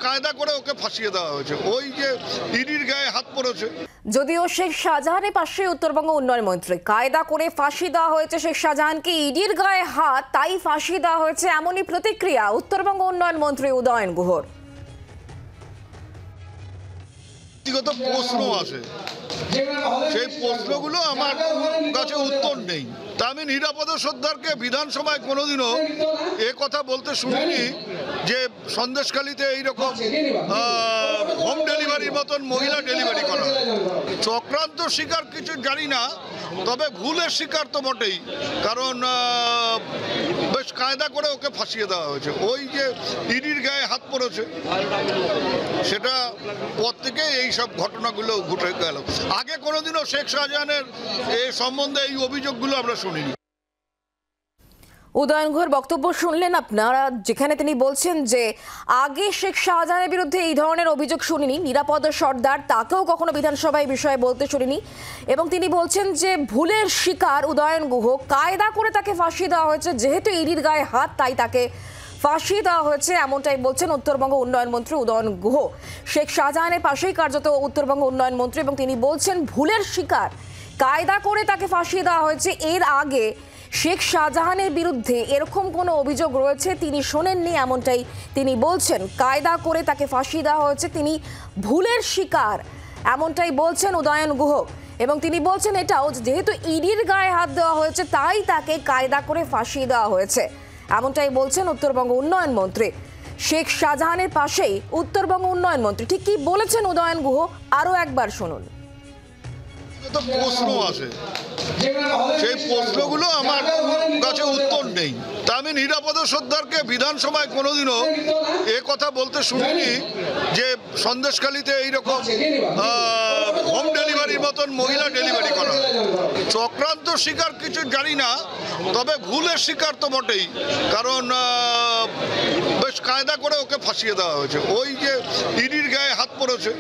কায়দা করে ওকে ফাঁসিয়ে দেওয়া হয়েছে, ওই যে ইডির গায়ে হাত পড়েছে। যদিও শেখ শাহজাহানের পাশে উত্তরবঙ্গ উন্নয়ন মন্ত্রী, কায়দা করে ফাঁসি দেওয়া হয়েছে শেখ শাহজাহানকে, ইডির গায়ে হাত, তাই ফাঁসি দেওয়া হয়েছে, এমনই প্রতিক্রিয়া উত্তরবঙ্গ উন্নয়ন মন্ত্রী উদয়ন গুহর। ব্যক্তিগত প্রশ্ন আছে, সেই প্রশ্নগুলো আমার কাছে উত্তর নেই। তা আমি নিরাপদ সর্দারকে বিধানসভায় কোনোদিনও এ কথা বলতে শুনিনি যে সন্দেশখালীতে এইরকম হোম ডেলিভারির মতন মহিলা ডেলিভারি করা হয়। চক্রান্ত শিকার কিছু জানি না, তবে ভুলের শিকার তো বটেই, কারণ বেশ কায়দা করে ওকে ফাঁসিয়ে দেওয়া হয়েছে, ওই যে ইডির গায়ে হাত পড়েছে, সেটা পর থেকে এইসব ঘটনাগুলো ঘটে গেল। আগে কোনোদিনও শেখ শাহজাহানের এই সম্বন্ধে এই অভিযোগগুলো আমরা শুনিনি। উদয়ন গুহর বক্তব্য শুনলেন আপনারা, যেখানে তিনি বলছেন যে আগে শেখ শাহজাহানের বিরুদ্ধে এই ধরনের অভিযোগ শুনিনি, নিরাপদ সর্দার তাকেও কখনো বিধানসভায় বিষয়ে বলতে শুনিনি, এবং তিনি বলছেন যে ভুলের শিকার উদয়ন গুহ, কায়দা করে তাকে ফাঁসি দেওয়া হয়েছে, যেহেতু ইডির গায়ে হাত তাই তাকে ফাঁসি দেওয়া হয়েছে, এমনটাই বলছেন উত্তরবঙ্গ উন্নয়ন মন্ত্রী উদয়ন গুহ। শেখ শাহজাহানের পাশেই কার্যত উত্তরবঙ্গ উন্নয়ন মন্ত্রী, এবং তিনি বলছেন ভুলের শিকার, কায়দা করে তাকে ফাঁসি দেওয়া হয়েছে। এর আগে শেখ শাহজাহানের বিরুদ্ধে এরকম কোনো অভিযোগ রয়েছে তিনি শোনেননি, এমনটাই তিনি বলছেন। কায়দা করে তাকে ফাঁসি দেওয়া হয়েছে, তিনি ভুলের শিকার, এমনটাই বলছেন উদয়ন গুহ। এবং তিনি বলছেন এটাও, যেহেতু ইডির গায়ে হাত দেওয়া হয়েছে তাই তাকে কায়দা করে ফাঁসি দেওয়া হয়েছে, এমনটাই বলছেন উত্তরবঙ্গ উন্নয়ন মন্ত্রী। শেখ শাহজাহানের পাশেই উত্তরবঙ্গ উন্নয়ন মন্ত্রী, ঠিক কি বলেছেন উদয়ন গুহ, আরো একবার শুনুন। প্রশ্ন আছে, সেই প্রশ্নগুলো আমার কাছে উত্তর নেই। তা আমি নিরাপদ সর্দারকে বিধানসভায় কোনোদিনও এ কথা বলতে শুনিনি যে সন্দেশখালীতে এইরকম হোম ডেলিভারির মতন মহিলা ডেলিভারি করা হয়। চক্রান্ত শিকার কিছু জানি না, তবে ভুলের শিকার তো বটেই, কারণ বেশ কায়দা করে ওকে ফাঁসিয়ে দেওয়া হয়েছে, ওই যে ইডির গায়ে হাত পড়েছে,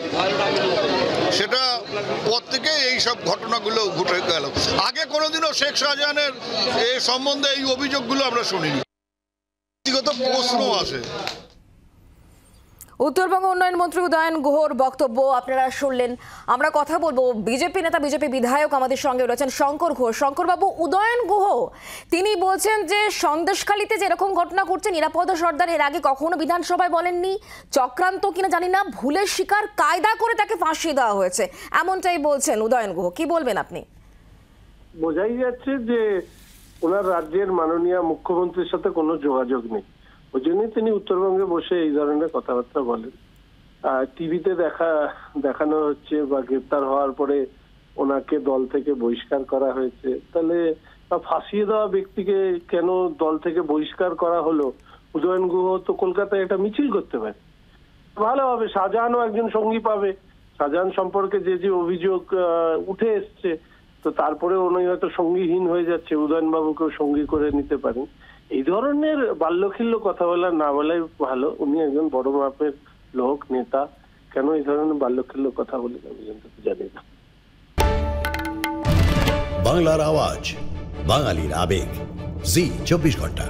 সেটা পর থেকে এইসব ঘটনাগুলো ঘটে গেল। আগে কোনোদিনও শেখ শাহজাহানের এই সম্বন্ধে এই অভিযোগগুলো আমরা শুনিনি। ব্যক্তিগত প্রশ্ন আছে। উত্তরবঙ্গ উন্নয়ন মন্ত্রী উদয়ন গুহর বক্তব্য আপনারা শুনলেন। আমরা কথা বলবো বিজেপি নেতা, বিজেপি বিধায়ক আমাদের সঙ্গে রয়েছেন শঙ্কর ঘোষ। শঙ্করবাবু, উদয়ন গুহ তিনি বলছেন যে সন্দেশখালীতে যেরকম ঘটনা ঘটছে, নিরাপদ সর্দার এর আগে কখনো বিধানসভায় বলেননি, চক্রান্ত কিনা জানি না, ভুলের শিকার, কায়দা করে তাকে ফাঁসি দেওয়া হয়েছে, এমনটাই বলছেন উদয়ন গুহ। কি বলবেন আপনি? বোঝাই যাচ্ছে যে ওনার রাজ্যের মাননীয় মুখ্যমন্ত্রীর সাথে কোনো যোগাযোগ নেই, ওই জন্যই তিনি উত্তরবঙ্গে বসে এই ধরনের কথাবার্তা বলেন। টিভিতে দেখানো হচ্ছে বা গ্রেপ্তার হওয়ার পরে ওনাকে দল থেকে বহিষ্কার করা হয়েছে, তাহলে ফাঁসিয়ে দেওয়া ব্যক্তিকে কেন দল থেকে বহিষ্কার করা হলো? উদয়ন গুহ তো কলকাতায় এটা মিছিল করতে পারে, ভালো হবে, শাহজাহানও একজন সঙ্গী পাবে। শাহজাহান সম্পর্কে যে যে অভিযোগ উঠে এসছে, তো তারপরে উনি হয়তো সঙ্গীহীন হয়ে যাচ্ছে, উদয়ন বাবুকেও সঙ্গী করে নিতে পারেন। এই ধরনের বাল্যখিল্য কথা বলা না বলাই ভালো। উনি একজন বড় মাপের লোক, নেতা, কেন এই ধরনের বাল্যখিল্য কথা বলে আমি জানি না। বাংলার আওয়াজ, বাঙালির আবেগ, জি 24 ঘন্টা।